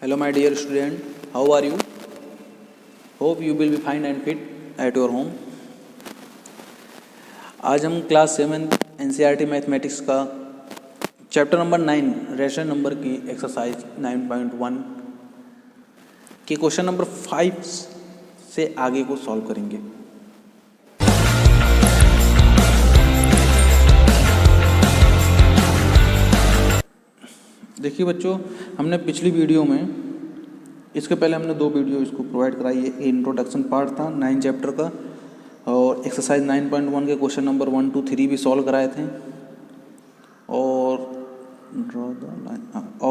Hello my dear student, how are you? Hope you will be fine and fit at your home. आज हम class 7 NCERT mathematics का chapter number 9 rational number की exercise 9.1 के question number 5 से आगे को solve करेंगे। देखिए बच्चों, हमने पिछली वीडियो में, इसके पहले हमने 2 वीडियो इसको प्रोवाइड कराई है। इंट्रोडक्शन पार्ट था 9 चैप्टर का और एक्सरसाइज 9.1 के क्वेश्चन नंबर 1, 2, 3 भी सॉल्व कराए थे और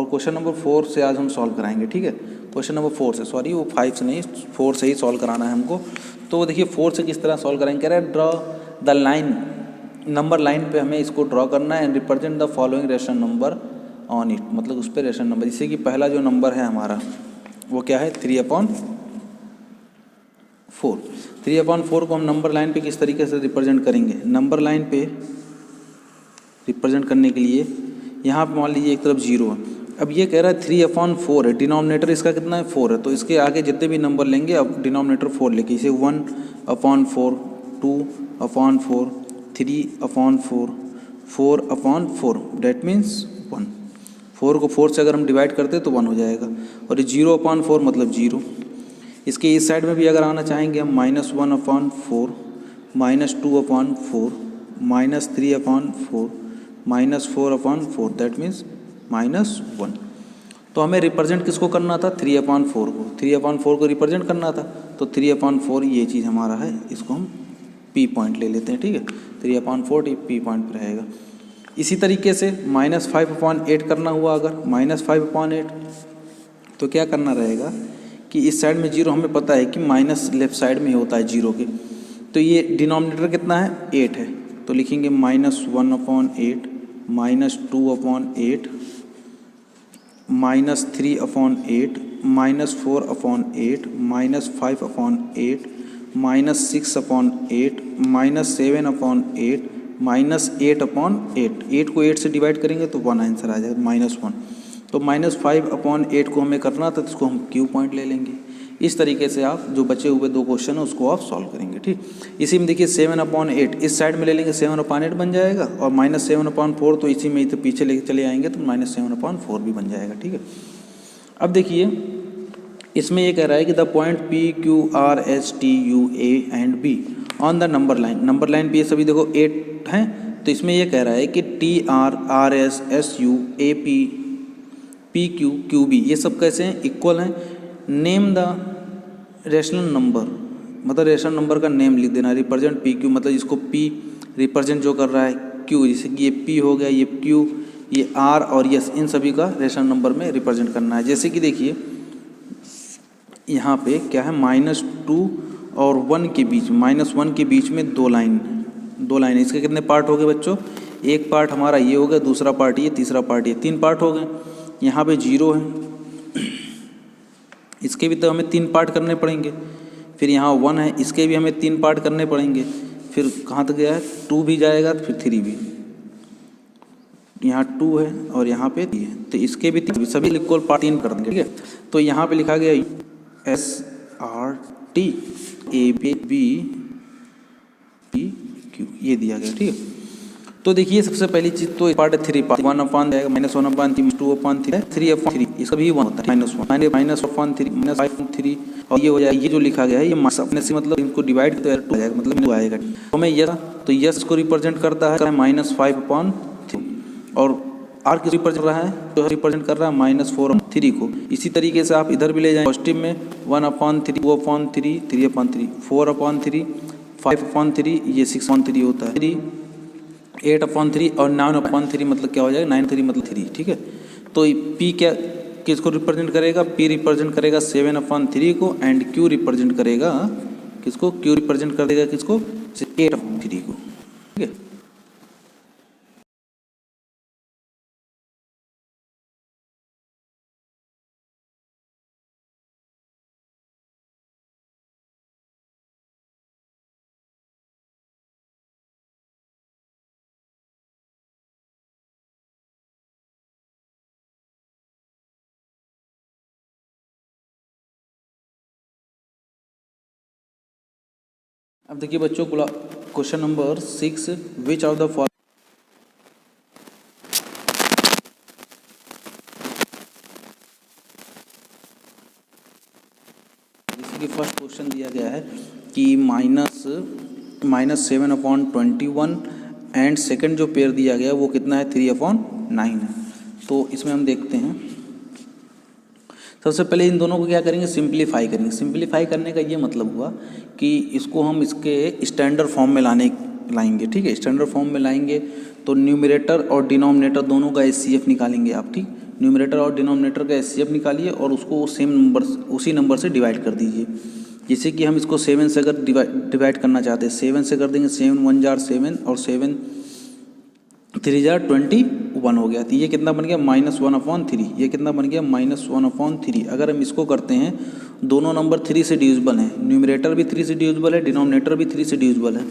क्वेश्चन नंबर 4 से आज हम सॉल्व कराएंगे। ठीक है, क्वेश्चन नंबर 4 से, सॉरी वो 5 से नहीं, 4 से ही सॉल्व कराना है हमको। तो देखिए 4 से किस तरह सॉल्व कराएंगे। कह रहा है draw the line, number line पे हमें इसको ड्रॉ करना है and represent the following rational number on it, मतलब उस पर रेशनल नंबर। जैसे कि पहला जो नंबर है हमारा वो क्या है 3/4। 3/4 को हम नंबर लाइन पे किस तरीके से रिप्रेजेंट करेंगे। नंबर लाइन पे रिप्रेजेंट करने के लिए यहाँ पे मान लीजिए एक तरफ 0 है। अब ये कह रहा है 3/4 है, डिनोमिनेटर इसका कितना है 4 है, तो इसके आगे जितने भी नंबर लेंगे अब डिनोमिनेटर 4 लेके इसे 1/4, 2/4, 3/4, 4/4, डेट मीन्स 1। 4 को 4 से अगर हम डिवाइड करते तो 1 हो जाएगा और ये 0/4 मतलब 0। इसके इस साइड में भी अगर आना चाहेंगे हम -1/4, -2/4, -3/4, -4/4, दैट मीन्स -1। तो हमें रिप्रेजेंट किसको करना था 3/4 को, 3/4 को रिप्रेजेंट करना था। तो 3/4 ये चीज़ हमारा है, इसको हम P पॉइंट ले लेते हैं। ठीक है, 3/4 P पॉइंट पर रहेगा। इसी तरीके से -5/8 करना हुआ, अगर -5/8 तो क्या करना रहेगा कि इस साइड में 0 हमें पता है कि माइनस लेफ्ट साइड में ही होता है 0 के, तो ये डिनोमिनेटर कितना है 8 है, तो लिखेंगे -1/8, -2/8, -3/8, -4/8, -5/8, -6/8, -7/8, -8/8। 8 को 8 से डिवाइड करेंगे तो 1 आंसर आ जाएगा -1। तो -5/8 को हमें करना था, तो इसको हम Q पॉइंट ले लेंगे। इस तरीके से आप जो बचे हुए 2 क्वेश्चन हैं उसको आप सॉल्व करेंगे। ठीक, इसी में देखिए 7/8 इस साइड में ले लेंगे, 7/8 बन जाएगा और -7/4 तो इसी में ही तो पीछे लेके चले आएंगे तो -7/4 भी बन जाएगा। ठीक है, अब देखिए इसमें ये कह रहा है कि the point P, Q, R, S, T, U, A and B on the number line. Number line पे ये सभी देखो 8 हैं, तो इसमें ये कह रहा है कि T, R, R, S, S, U, A, P, P, Q, Q, B ये सब कैसे हैं, इक्वल हैं। नेम द रेशनल नंबर, मतलब रेशनल नंबर का नेम लिख देना। रिप्रेजेंट P, Q मतलब इसको P रिप्रेजेंट जो कर रहा है Q, जैसे कि ये P हो गया, ये Q, ये R और ये इन सभी का रेशनल नंबर में रिप्रेजेंट करना है। जैसे कि देखिए यहाँ पे क्या है -2 और 1 के बीच, -1 के बीच में 2 लाइन, इसके कितने पार्ट हो गए बच्चों, एक पार्ट हमारा ये हो गया, दूसरा पार्ट ये, तीसरा पार्ट ये, 3 पार्ट हो गए। यहाँ पे 0 है, इसके भी तो हमें 3 पार्ट करने पड़ेंगे। फिर यहाँ 1 है, इसके भी हमें 3 पार्ट करने पड़ेंगे। फिर कहाँ तक गया है 2 भी जाएगा, फिर 3 भी, यहाँ 2 है और यहाँ पे 3 है, तो इसके भी सभी इक्वल पार्ट 3 कर देंगे। ठीक है, तो यहाँ पे लिखा गया SRT AB PQ ये दिया गया। ठीक है, तो देखिए सबसे पहली चीज तो पार्ट 3 पार्ट 1/1 जाएगा, -1/3, -2/3, 3/3, इसका भी 1 होता है, -1, -1/3, -5/3 और ये हो जाएगा। ये जो लिखा गया है ये अपने से मतलब इनको डिवाइड तो 2 आ जाएगा, मतलब 2 आएगा। तो हमें यस, तो यस को रिप्रेजेंट करता है -5/3 और आर किस रिप्रेजेंट कर रहा है, तो रिप्रेजेंट कर रहा है -4/3 को। इसी तरीके से आप इधर भी ले जाएं पॉजिटिव में 1/3, 2/3, 3/3, 4/3, 5/3, ये 6/3 होता है, 8/3 और 9/3 मतलब क्या हो जाएगा 9/3 मतलब 3। ठीक है, तो P क्या किसको रिप्रेजेंट करेगा, P रिप्रेजेंट करेगा 7/3 को एंड Q रिप्रेजेंट करेगा किसको, Q रिप्रेजेंट कर देगा किसको 8/3 को। ठीक है। अब देखिए बच्चों, question number 6, which of the following, जैसे कि फर्स्ट क्वेश्चन दिया गया है कि -7/21 एंड सेकंड जो पेयर दिया गया है वो कितना है, 3/9 है। तो इसमें हम देखते हैं, सबसे पहले इन दोनों को क्या करेंगे, सिंप्लीफाई करेंगे। सिंप्लीफाई करने का ये मतलब हुआ कि इसको हम इसके स्टैंडर्ड फॉर्म में लाएंगे, ठीक है। स्टैंडर्ड फॉर्म में लाएंगे तो न्यूमरेटर और डिनोमिनेटर दोनों का HCF निकालेंगे आप, ठीक। न्यूमरेटर और डिनोमिनेटर का HCF निकालिए और उसको उसी नंबर से डिवाइड कर दीजिए। जैसे कि हम इसको 7 से अगर डिवाइड करना चाहते हैं, 7 से कर देंगे, 7 1 जार 7 और 7 3 जार 21 हो गया। तो ये कितना बन गया, -1/3। ये कितना बन गया, -1/3। अगर हम इसको करते हैं, दोनों नंबर 3 से डिविजिबल हैं, न्यूमरेटर भी 3 से डिविजिबल है, डिनोमिनेटर भी 3 से डिविजिबल है,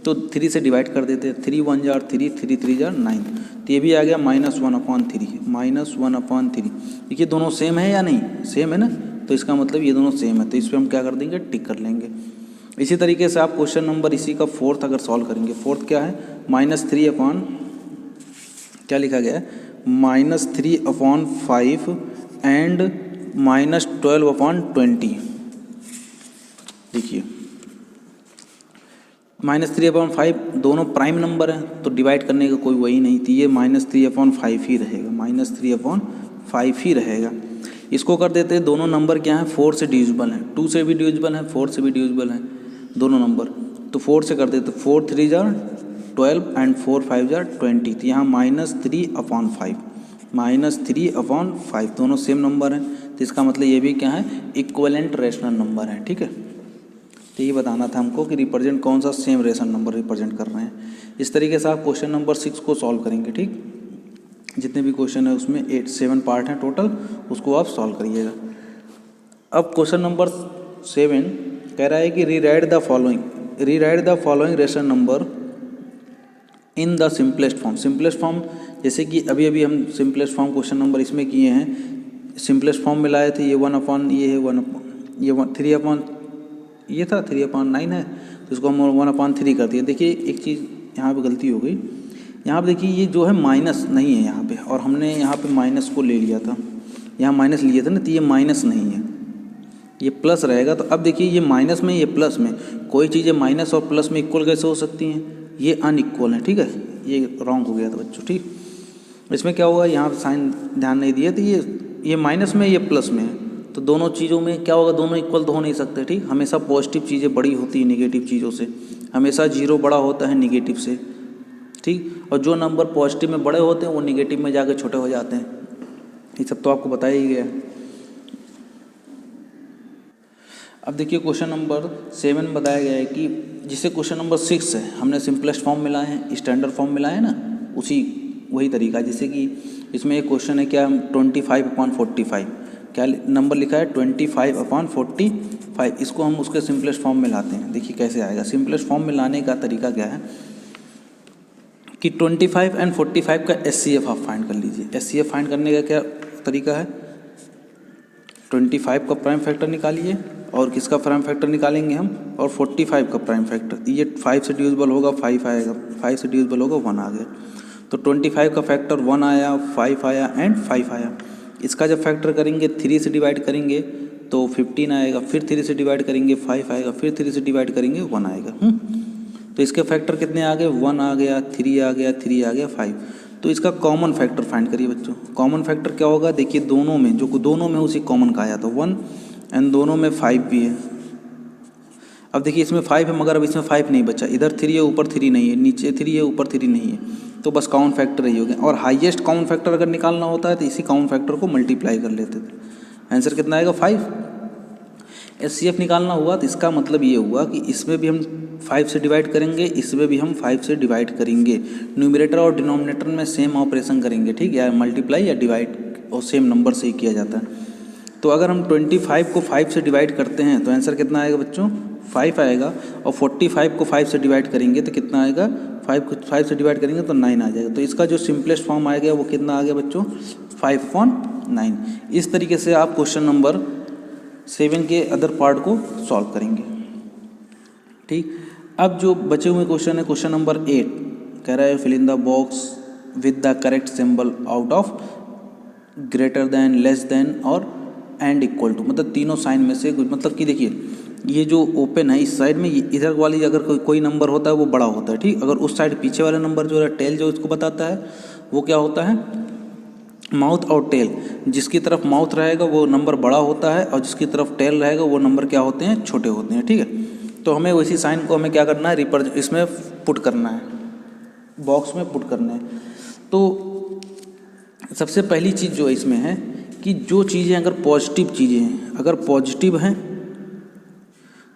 तो 3 से डिवाइड कर देते हैं। 3 1 जार 3, 3 3 जार 9, तो ये भी आ गया -1/3। देखिए दोनों सेम है या नहीं, सेम है ना, तो इसका मतलब ये दोनों सेम है, तो इस पर हम क्या कर देंगे, टिक कर लेंगे। इसी तरीके से आप क्वेश्चन नंबर इसी का 4th अगर सॉल्व करेंगे, 4th क्या है, -3 क्या लिखा गया है, -3/5 एंड -12/20। देखिए -3/5 दोनों प्राइम नंबर हैं, तो डिवाइड करने का कोई वही नहीं थी, ये -3/5 ही रहेगा, -3/5 ही रहेगा। इसको कर देते हैं, दोनों नंबर क्या हैं, 4 से डिविजिबल हैं, 2 से भी डिविजिबल हैं, 4 से भी डिविजिबल हैं दोनों नंबर, तो 4 से कर देते, 4 3 जार 12 एंड 4 5 जार 20। तो यहाँ -3/5 दोनों सेम नंबर हैं, तो इसका मतलब ये भी क्या है, इक्वलेंट रेशनल नंबर है, ठीक है। तो ये बताना था हमको कि रिप्रेजेंट कौन सा सेम रेशनल नंबर रिप्रेजेंट कर रहे हैं। इस तरीके से आप क्वेश्चन नंबर 6 को सॉल्व करेंगे, ठीक। जितने भी क्वेश्चन है उसमें 7 पार्ट हैं टोटल, उसको आप सॉल्व करिएगा। अब क्वेश्चन नंबर 7 कह रहा है कि rewrite the following rational number in the simplest form. Simplest form, जैसे कि अभी हम सिंपलेस्ट फॉर्म क्वेश्चन नंबर इसमें किए हैं, सिंपलेस्ट फॉर्म में लाए थे, ये 1/, ये है 3/9 है, तो इसको हम 1/3 कर दिए। देखिए एक चीज़ यहाँ पे गलती हो गई, यहाँ पे देखिए ये जो है माइनस नहीं है यहाँ पे, और हमने यहाँ पे माइनस को ले लिया था, यहाँ माइनस लिए थे ना, तो ये माइनस नहीं है, ये प्लस रहेगा। तो अब देखिए ये माइनस में, ये प्लस में, कोई चीज़ें माइनस और प्लस में इक्वल कैसे हो सकती हैं, ये अनइक्वल है, ठीक है, ये रॉन्ग हो गया था बच्चों, ठीक। इसमें क्या होगा, यहाँ साइन ध्यान नहीं दिया, तो ये माइनस में, ये प्लस में है, तो दोनों चीज़ों में क्या होगा, दोनों इक्वल तो हो नहीं सकते, ठीक। हमेशा पॉजिटिव चीज़ें बड़ी होती है नेगेटिव चीज़ों से, हमेशा 0 बड़ा होता है नेगेटिव से, ठीक। और जो नंबर पॉजिटिव में बड़े होते हैं वो नेगेटिव में जाकर छोटे हो जाते हैं, ये सब तो आपको बताया ही गया है। अब देखिए क्वेश्चन नंबर 7 बताया गया है कि जिसे क्वेश्चन नंबर 6 है, हमने सिंपलेस्ट फॉर्म में लाए हैं, स्टैंडर्ड फॉर्म में लाए हैं ना, वही तरीका। जैसे कि इसमें एक क्वेश्चन है क्या, 25/45, क्या नंबर लिखा है, 25/45, इसको हम उसके सिंपलेस्ट फॉर्म में लाते हैं। देखिए कैसे आएगा, सिंपलेस्ट फॉर्म में लाने का तरीका क्या है कि 25 एंड 45 का HCF आप फाइंड कर लीजिए। HCF फाइंड करने का क्या तरीका है, 25 का प्राइम फैक्टर निकालिए, और किसका प्राइम फैक्टर निकालेंगे हम, और 45 का प्राइम फैक्टर। ये 5 से डिविजिबल होगा 5 आएगा, 5 से डिविजिबल होगा 1 आ गया, तो 25 का फैक्टर 1 आया, 5 आया एंड 5 आया। इसका जब फैक्टर करेंगे 3 से डिवाइड करेंगे तो 15 आएगा, फिर 3 से डिवाइड करेंगे 5 आएगा, फिर 3 से डिवाइड करेंगे 1 आएगा। तो इसके फैक्टर कितने आ गए, 1 आ गया, 3 आ गया, 3 आ गया, 5। तो इसका कॉमन फैक्टर फाइंड करिए बच्चों। कॉमन फैक्टर क्या होगा, देखिए दोनों में उसी कॉमन का आया था 1, एंड दोनों में 5 भी है। अब देखिए इसमें 5 है, मगर अब इसमें 5 नहीं बचा, इधर 3 है, ऊपर 3 नहीं है, नीचे 3 है, ऊपर 3 नहीं है, तो बस कॉमन फैक्टर ही हो गया। और हाईएस्ट कॉमन फैक्टर अगर निकालना होता है तो इसी कॉमन फैक्टर को मल्टीप्लाई कर लेते थे, आंसर कितना आएगा 5। HCF निकालना हुआ तो इसका मतलब ये हुआ कि इसमें भी हम 5 से डिवाइड करेंगे, इसमें भी हम 5 से डिवाइड करेंगे, न्यूमरेटर और डिनोमिनेटर में सेम ऑपरेशन करेंगे, ठीक, या मल्टीप्लाई या डिवाइड और सेम नंबर से ही किया जाता है। तो अगर हम 25 को 5 से डिवाइड करते हैं तो आंसर कितना आएगा बच्चों, 5 आएगा, और 45 को 5 से डिवाइड करेंगे तो कितना आएगा, 5 को 5 से डिवाइड करेंगे तो 9 आ जाएगा। तो इसका जो सिंपलेस्ट फॉर्म आ गया वो कितना आ गया बच्चों, 5/9। इस तरीके से आप क्वेश्चन नंबर 7 के अदर पार्ट को सॉल्व करेंगे, ठीक। अब जो बचे हुए क्वेश्चन है, क्वेश्चन नंबर 8 कह रहा है fill in the box with the correct symbol out of greater than, less than और एंड इक्वल टू, मतलब तीनों साइन में से कुछ। मतलब कि देखिए ये जो ओपन है इस साइड में, इधर वाली अगर कोई नंबर होता है वो बड़ा होता है, ठीक। अगर उस साइड पीछे वाला नंबर जो है टेल जो इसको बताता है वो क्या होता है, माउथ और टेल। जिसकी तरफ माउथ रहेगा वो नंबर बड़ा होता है और जिसकी तरफ टेल रहेगा वो नंबर क्या होते हैं, छोटे होते हैं, ठीक है। तो हमें वैसी साइन को हमें क्या करना है, इसमें पुट करना है, बॉक्स में पुट करना है। तो सबसे पहली चीज़ जो इसमें है कि जो चीज़ें अगर पॉजिटिव चीज़ें हैं, अगर पॉजिटिव हैं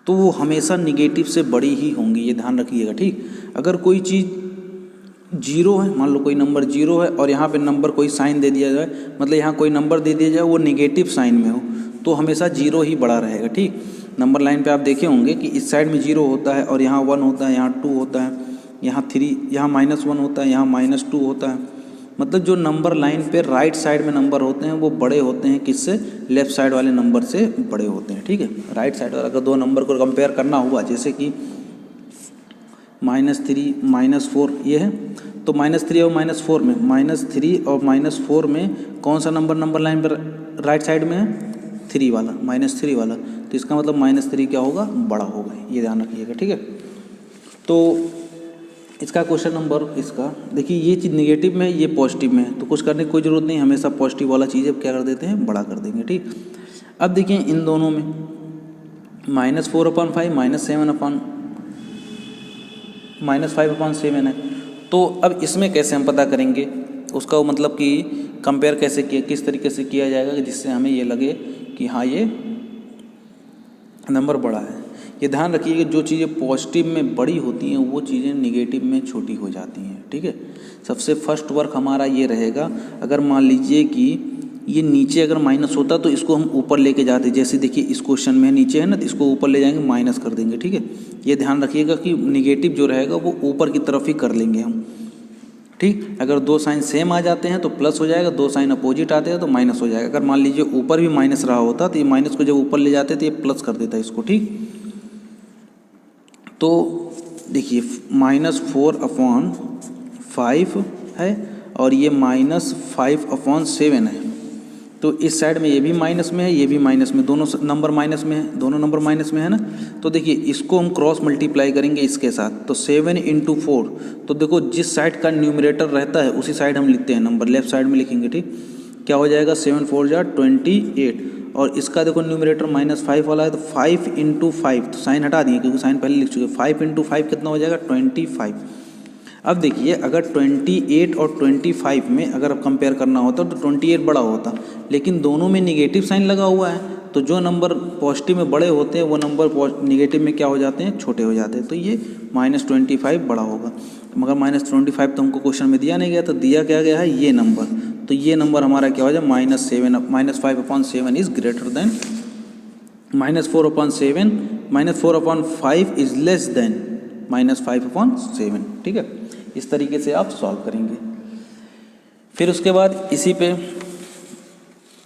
तो वो हमेशा निगेटिव से बड़ी ही होंगी, ये ध्यान रखिएगा, ठीक। अगर कोई चीज़ जीरो है, मान लो कोई नंबर जीरो है और यहाँ पे नंबर कोई साइन दे दिया जाए, मतलब यहाँ कोई नंबर दे दिया जाए वो निगेटिव साइन में हो, तो हमेशा जीरो ही बड़ा रहेगा, ठीक। नंबर लाइन पे आप देखे होंगे कि इस साइड में जीरो होता है और यहाँ 1 होता है, यहाँ 2 होता है, यहाँ 3, यहाँ -1 होता है, यहाँ -2 होता है। मतलब जो नंबर लाइन पे राइट साइड में नंबर होते हैं वो बड़े होते हैं किससे, लेफ्ट साइड वाले नंबर से बड़े होते हैं, ठीक है। राइट साइड अगर दो नंबर को कंपेयर करना हुआ, जैसे कि -3 -4 ये है, तो -3 और -4 में, -3 और -4 में कौन सा नंबर लाइन पर राइट साइड में है, 3 वाला, -3 वाला। तो इसका मतलब -3 क्या होगा, बड़ा होगा, ये ध्यान रखिएगा, ठीक है। तो इसका क्वेश्चन नंबर इसका देखिए, ये चीज़ निगेटिव में है, ये पॉजिटिव में है, तो कुछ करने की कोई ज़रूरत नहीं, हमेशा पॉजिटिव वाला चीज़ अब क्या कर देते हैं, बड़ा कर देंगे, ठीक। अब देखिए इन दोनों में -4/5 -5/7 है, तो अब इसमें कैसे हम पता करेंगे उसका, मतलब कि कंपेयर कैसे किया, किस तरीके से किया जाएगा कि जिससे हमें ये लगे कि हाँ ये नंबर बड़ा है। ये ध्यान रखिए कि जो चीज़ें पॉजिटिव में बड़ी होती हैं वो चीज़ें निगेटिव में छोटी हो जाती हैं, ठीक है। सबसे फर्स्ट वर्क हमारा ये रहेगा, अगर मान लीजिए कि ये नीचे अगर माइनस होता तो इसको हम ऊपर लेके जाते, जैसे देखिए इस क्वेश्चन में नीचे है ना, तो इसको ऊपर ले जाएंगे, माइनस कर देंगे, ठीक है। ये ध्यान रखिएगा कि निगेटिव जो रहेगा वो ऊपर की तरफ ही कर लेंगे हम, ठीक। अगर दो साइन सेम आ जाते हैं तो प्लस हो जाएगा, दो साइन अपोजिट आते हैं तो माइनस हो जाएगा। अगर मान लीजिए ऊपर भी माइनस रहा होता तो ये माइनस को जब ऊपर ले जाते तो ये प्लस कर देता है इसको, ठीक। तो देखिए -4/5 है और ये -5/7 है, तो इस साइड में ये भी माइनस में है, ये भी माइनस में, दोनों नंबर माइनस में है, दोनों नंबर माइनस में है ना। तो देखिए इसको हम क्रॉस मल्टीप्लाई करेंगे इसके साथ, तो 7 × 4, तो देखो जिस साइड का न्यूमरेटर रहता है उसी साइड हम लिखते हैं नंबर, लेफ्ट साइड में लिखेंगे, ठीक। क्या हो जाएगा, 7 4 जा 28, और इसका देखो न्यूमरेटर -5 वाला है, तो 5 × 5, तो साइन हटा दिए क्योंकि साइन पहले लिख चुके, 5 × 5 कितना हो जाएगा, 25। अब देखिए अगर 28 और 25 में अगर कंपेयर करना होता तो 28 बड़ा होता, लेकिन दोनों में निगेटिव साइन लगा हुआ है, तो जो नंबर पॉजिटिव में बड़े होते हैं वो नंबर निगेटिव में क्या हो जाते हैं, छोटे हो जाते हैं, तो ये -25 बड़ा होगा। मगर -25 तो हमको क्वेश्चन में दिया नहीं गया, तो दिया क्या गया है, ये नंबर, तो ये नंबर हमारा क्या हो जाए, -5/7 is greater than -4/7, -4/5 is less than -5/7, ठीक है। इस तरीके से आप सॉल्व करेंगे। फिर उसके बाद इसी पे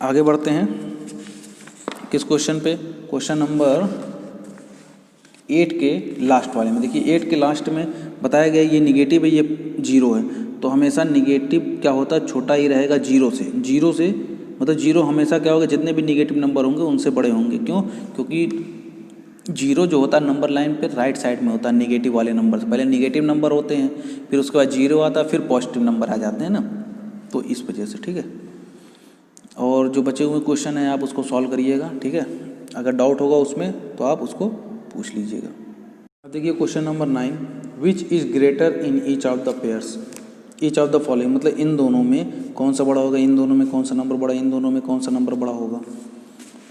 आगे बढ़ते हैं, किस क्वेश्चन पे, क्वेश्चन नंबर 8 के लास्ट वाले में। देखिए 8 के लास्ट में बताया गया ये निगेटिव है, ये 0 है, तो हमेशा निगेटिव क्या होता है, छोटा ही रहेगा जीरो से मतलब जीरो हमेशा क्या होगा, जितने भी निगेटिव नंबर होंगे उनसे बड़े होंगे। क्यों, क्योंकि जीरो जो होता है नंबर लाइन पे राइट साइड में होता है, निगेटिव वाले नंबर से पहले निगेटिव नंबर होते हैं, फिर उसके बाद जीरो आता है, फिर पॉजिटिव नंबर आ जाते हैं ना, तो इस वजह से, ठीक है। और जो बचे हुए क्वेश्चन हैं आप उसको सॉल्व करिएगा, ठीक है। अगर डाउट होगा उसमें तो आप उसको पूछ लीजिएगा। अब देखिए question number 9, which is greater in each of the pairs, each of the following, मतलब इन दोनों में कौन सा बड़ा होगा, इन दोनों में कौन सा नंबर बड़ा, इन दोनों में कौन सा नंबर बड़ा होगा।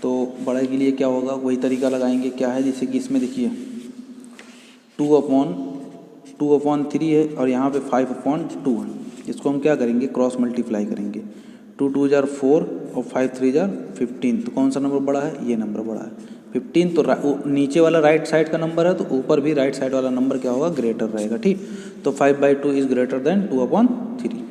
तो बड़े के लिए क्या होगा, वही तरीका लगाएंगे, क्या है, जैसे कि इसमें देखिए 2/3 है और यहाँ पे 5/2 है, इसको हम क्या करेंगे, क्रॉस मल्टीप्लाई करेंगे, 2 2 जार 4 और 5 3 जार 15, तो कौन सा नंबर बड़ा है, ये नंबर बड़ा है 15। तो नीचे वाला राइट साइड का नंबर है तो ऊपर भी राइट साइड वाला नंबर क्या होगा, ग्रेटर रहेगा, ठीक। तो 5/2 इज़ ग्रेटर देन 2/3।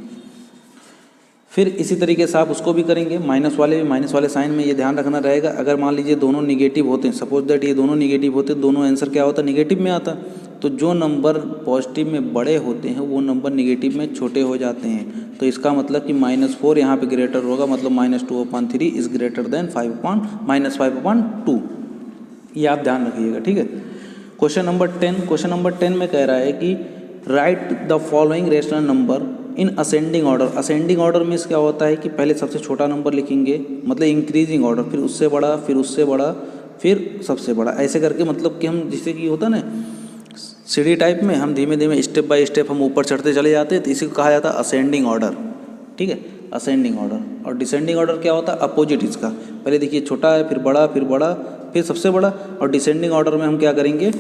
फिर इसी तरीके से आप उसको भी करेंगे, माइनस वाले साइन में ये ध्यान रखना रहेगा, अगर मान लीजिए दोनों निगेटिव होते हैं, सपोज दैट ये दोनों निगेटिव होते हैं, दोनों आंसर क्या होता है, निगेटिव में आता है, तो जो नंबर पॉजिटिव में बड़े होते हैं वो नंबर निगेटिव में छोटे हो जाते हैं। तो इसका मतलब कि -4 यहाँ पे ग्रेटर होगा, मतलब -2/3 इज़ ग्रेटर देन -5/2। ये आप ध्यान रखिएगा, ठीक है। क्वेश्चन नंबर 10 में कह रहा है कि right the following rational number in ascending order. Ascending order means क्या होता है कि पहले सबसे छोटा नंबर लिखेंगे, मतलब इंक्रीजिंग ऑर्डर, फिर उससे बड़ा, फिर उससे बड़ा, फिर सबसे बड़ा, ऐसे करके, मतलब कि हम जैसे कि होता ना सीढ़ी टाइप में, हम धीमे धीमे स्टेप बाय स्टेप हम ऊपर चढ़ते चले जाते हैं, तो इसी को कहा जाता है असेंडिंग ऑर्डर, ठीक है, असेंडिंग ऑर्डर। और डिसेंडिंग ऑर्डर क्या होता है, अपोजिट इसका, पहले देखिए छोटा है, फिर बड़ा, फिर बड़ा, फिर सबसे बड़ा। और डिसेंडिंग ऑर्डर में हम क्या करेंगे,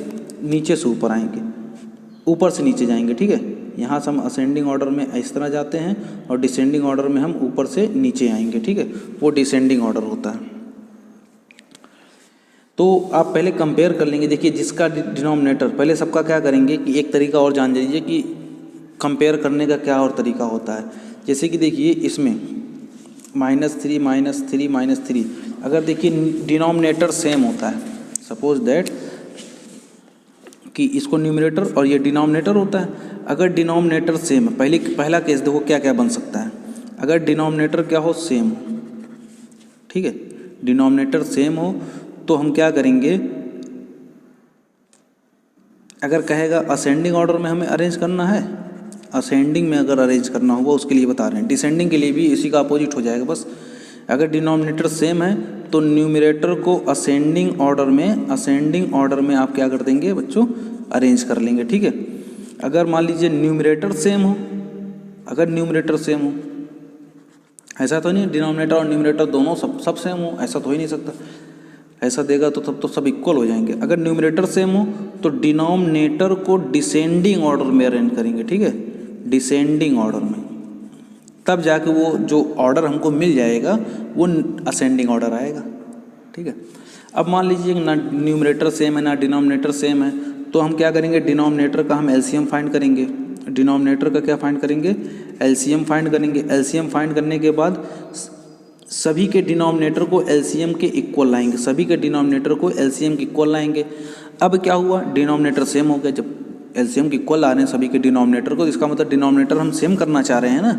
नीचे से ऊपर आएंगे, ऊपर से नीचे जाएंगे, ठीक है। यहाँ से हम असेंडिंग ऑर्डर में इस तरह जाते हैं और डिसेंडिंग ऑर्डर में हम ऊपर से नीचे आएंगे, ठीक है, वो डिसेंडिंग ऑर्डर होता है। तो आप पहले कंपेयर कर लेंगे, देखिए जिसका डिनोमिनेटर, पहले सबका क्या करेंगे कि एक तरीका और जान लीजिए कि कंपेयर करने का क्या और तरीका होता है। जैसे कि देखिए इसमें -3 अगर देखिए डिनोमिनेटर सेम होता है, सपोज दैट कि इसको न्यूमरेटर और ये डिनोमिनेटर होता है, अगर डिनोमिनेटर सेम है, पहला केस देखो क्या क्या बन सकता है, अगर डिनोमिनेटर क्या हो, सेम हो, ठीक है, डिनोमिनेटर सेम हो तो हम क्या करेंगे, अगर कहेगा असेंडिंग ऑर्डर में हमें अरेंज करना है, असेंडिंग में अगर अरेंज करना होगा उसके लिए बता रहे हैं, डिसेंडिंग के लिए भी इसी का अपोजिट हो जाएगा बस। अगर डिनोमिनेटर सेम है तो न्यूमरेटर को असेंडिंग ऑर्डर में आप क्या कर देंगे बच्चों, अरेंज कर लेंगे, ठीक है। अगर मान लीजिए न्यूमरेटर सेम हो, ऐसा तो नहीं डिनोमिनेटर और न्यूमरेटर दोनों सब सेम हो, ऐसा तो हो ही नहीं सकता, ऐसा देगा तो तब तो सब इक्वल हो जाएंगे। अगर न्यूमरेटर सेम हो तो डिनोमिनेटर को डिसेंडिंग ऑर्डर में अरेंज करेंगे, ठीक है, डिसेंडिंग ऑर्डर में, तब जाके वो जो ऑर्डर हमको मिल जाएगा वो असेंडिंग ऑर्डर आएगा, ठीक है। अब मान लीजिए ना न्यूमरेटर सेम है ना डिनोमिनेटर सेम है, तो हम क्या करेंगे, डिनोमिनेटर का हम एलसीएम फाइंड करेंगे, डिनोमिनेटर का क्या फाइंड करेंगे, एलसीएम फाइंड करेंगे। एलसीएम फाइंड करने के बाद सभी के डिनोमिनेटर को एलसीएम के इक्वल लाएंगे, अब क्या हुआ, डिनोमिनेटर सेम हो गया, जब एलसीएम के इक्वल ला रहे हैं सभी के डिनोमिनेटर को, इसका मतलब डिनोमिनेटर हम सेम करना चाह रहे हैं ना,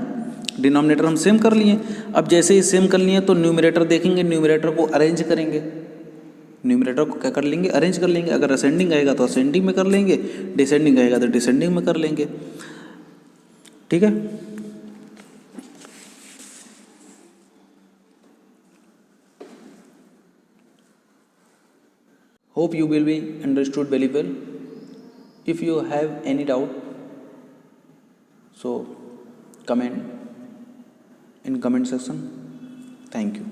डिनोमिनेटर हम सेम कर लिए। अब जैसे ही सेम कर लिए तो न्यूमरेटर देखेंगे, न्यूमरेटर को अरेंज करेंगे, न्यूमरेटर को क्या कर लेंगे, अरेंज कर लेंगे। अगर असेंडिंग आएगा तो असेंडिंग में कर लेंगे, डिसेंडिंग आएगा तो डिसेंडिंग में कर लेंगे, ठीक है। Hope you will be understood very well. If you have any doubt so comment in comment section. Thank you.